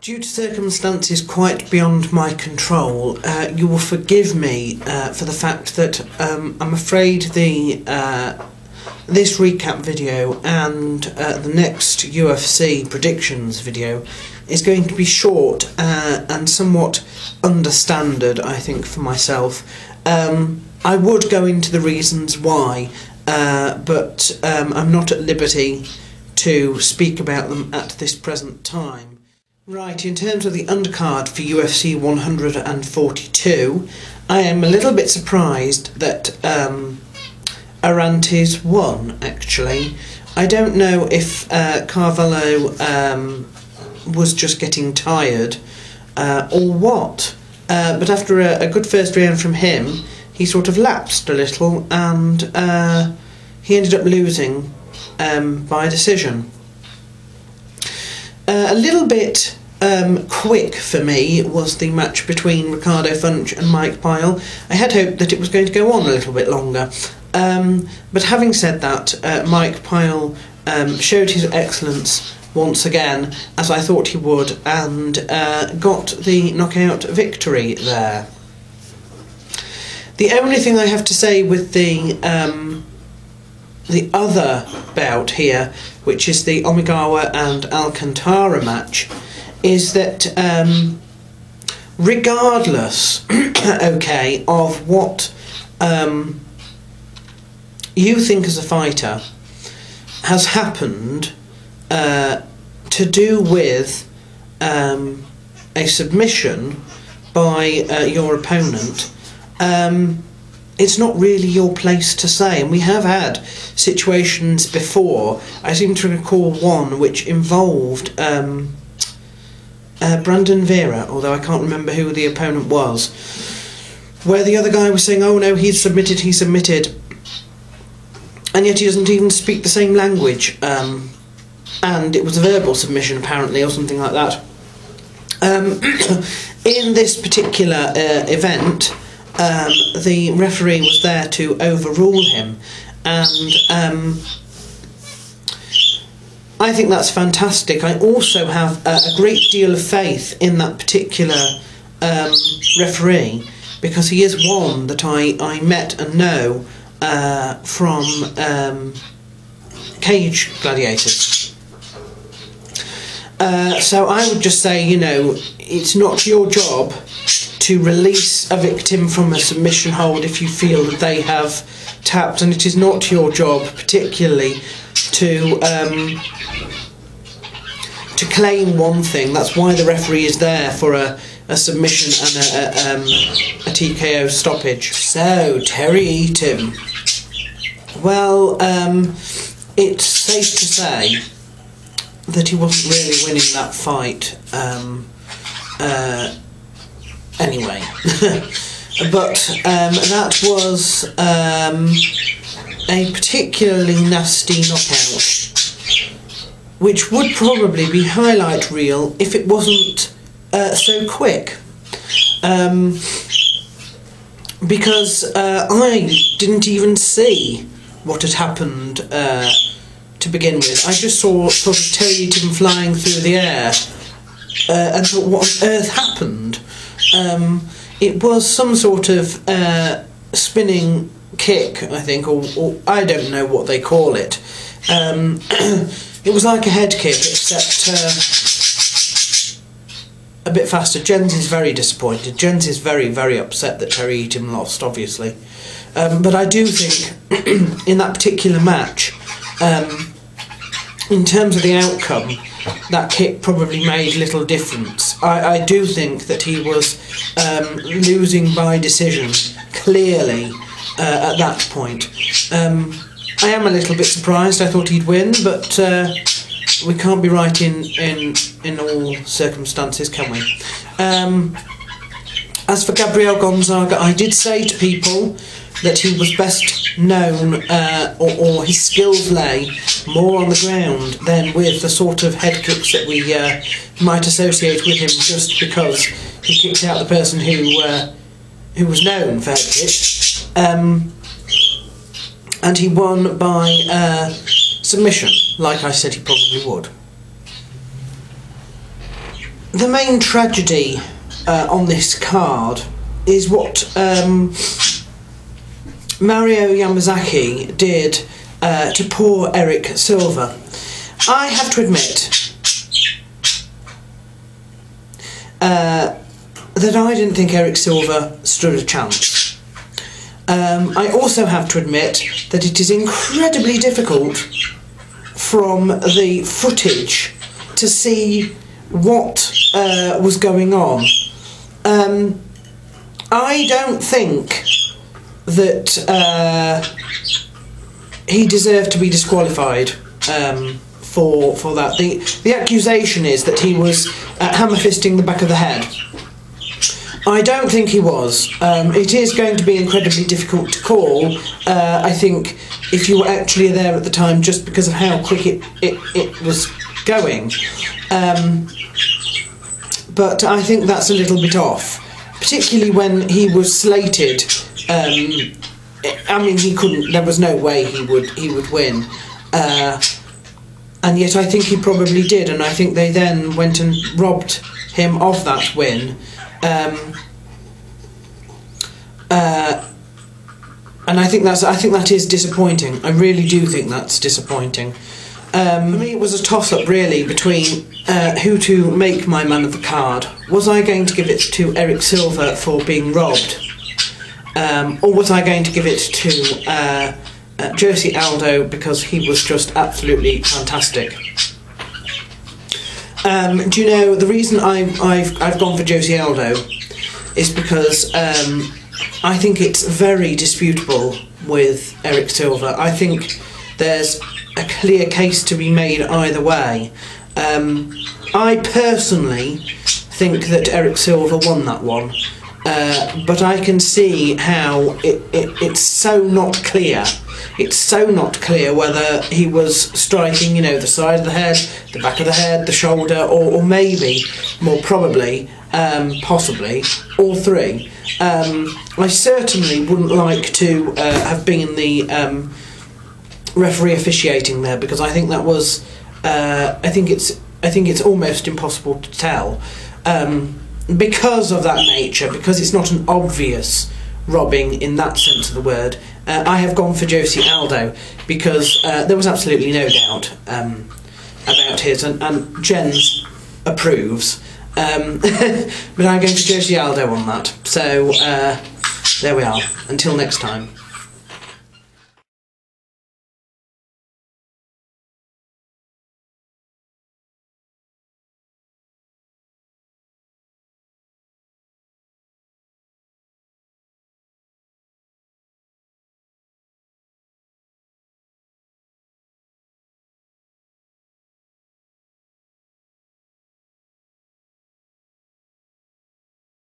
Due to circumstances quite beyond my control, you will forgive me for the fact that I'm afraid this recap video and the next UFC predictions video is going to be short and somewhat understandard, I think, for myself. I would go into the reasons why, but I'm not at liberty to speak about them at this present time. Right, in terms of the undercard for UFC 142, I am a little bit surprised that Arantes won, actually. I don't know if Carvalho was just getting tired or what, but after a good first round from him, he sort of lapsed a little and he ended up losing by decision. A little bit quick for me was the match between Ricardo Funch and Mike Pyle. I had hoped that it was going to go on a little bit longer, but having said that, Mike Pyle showed his excellence once again, as I thought he would, and got the knockout victory there. The only thing I have to say with the other bout here, which is the Omigawa and Alcantara match, is that regardless okay, of what you think as a fighter has happened to do with a submission by your opponent, it's not really your place to say, and we have had situations before. I seem to recall one which involved Brandon Vera, although I can't remember who the opponent was, where the other guy was saying, oh no, he submitted, and yet he doesn't even speak the same language, and it was a verbal submission apparently, or something like that. In this particular event, the referee was there to overrule him, and I think that's fantastic. I also have a great deal of faith in that particular referee, because he is one that I met and know from Cage Gladiators. So I would just say, you know, it's not your job to release a victim from a submission hold if you feel that they have tapped, and it is not your job particularly to claim one thing. That's why the referee is there, for a submission and a TKO stoppage. So, Terry Eaton. Well, it's safe to say that he wasn't really winning that fight. Anyway, but that was a particularly nasty knockout, which would probably be highlight reel if it wasn't so quick, because I didn't even see what had happened to begin with. I just saw sort of Terry Eaton flying through the air and thought, what on earth happened? It was some sort of spinning kick, I think, or I don't know what they call it. It was like a head kick, except a bit faster. Jens is very disappointed. Jens is very, very upset that Terry Eaton lost, obviously. But I do think, in that particular match, in terms of the outcome, that kick probably made little difference. I do think that he was losing by decision, clearly, at that point. I am a little bit surprised. I thought he'd win, but we can't be right in all circumstances, can we? As for Gabriel Gonzaga, I did say to people that he was best known, or his skills lay more on the ground than with the sort of head kicks that we might associate with him, just because he kicked out the person who was known for head kicks. And he won by submission, like I said he probably would. the main tragedy on this card is what Mario Yamasaki did to poor Eric Silva. I have to admit that I didn't think Eric Silva stood a chance. I also have to admit that it is incredibly difficult from the footage to see what was going on. I don't think that he deserved to be disqualified for that. The accusation is that he was hammer fisting the back of the head. I don't think he was. It is going to be incredibly difficult to call, I think, if you were actually there at the time, just because of how quick it was going. But I think that's a little bit off, particularly when he was slated. I mean, he couldn't. There was no way he would win, and yet I think he probably did. And I think they then went and robbed him of that win. And I think that is disappointing. I really do think that's disappointing. For me, it was a toss-up really between who to make my man of the card. Was I going to give it to Eric Silva for being robbed, or was I going to give it to Jose Aldo because he was just absolutely fantastic? Do you know, the reason I've gone for Jose Aldo is because I think it's very disputable with Eric Silva. I think there's a clear case to be made either way. I personally think that Eric Silva won that one, but I can see how it's so not clear. It's so not clear whether he was striking, you know, the side of the head, the back of the head, the shoulder, or maybe, more probably, possibly, all three. I certainly wouldn't like to have been the referee officiating there, because I think that was, I think it's almost impossible to tell, because of that nature, because it's not an obvious robbing in that sense of the word. I have gone for Jose Aldo because there was absolutely no doubt about his, and Jens approves. But I'm going for Jose Aldo on that. So there we are. Until next time.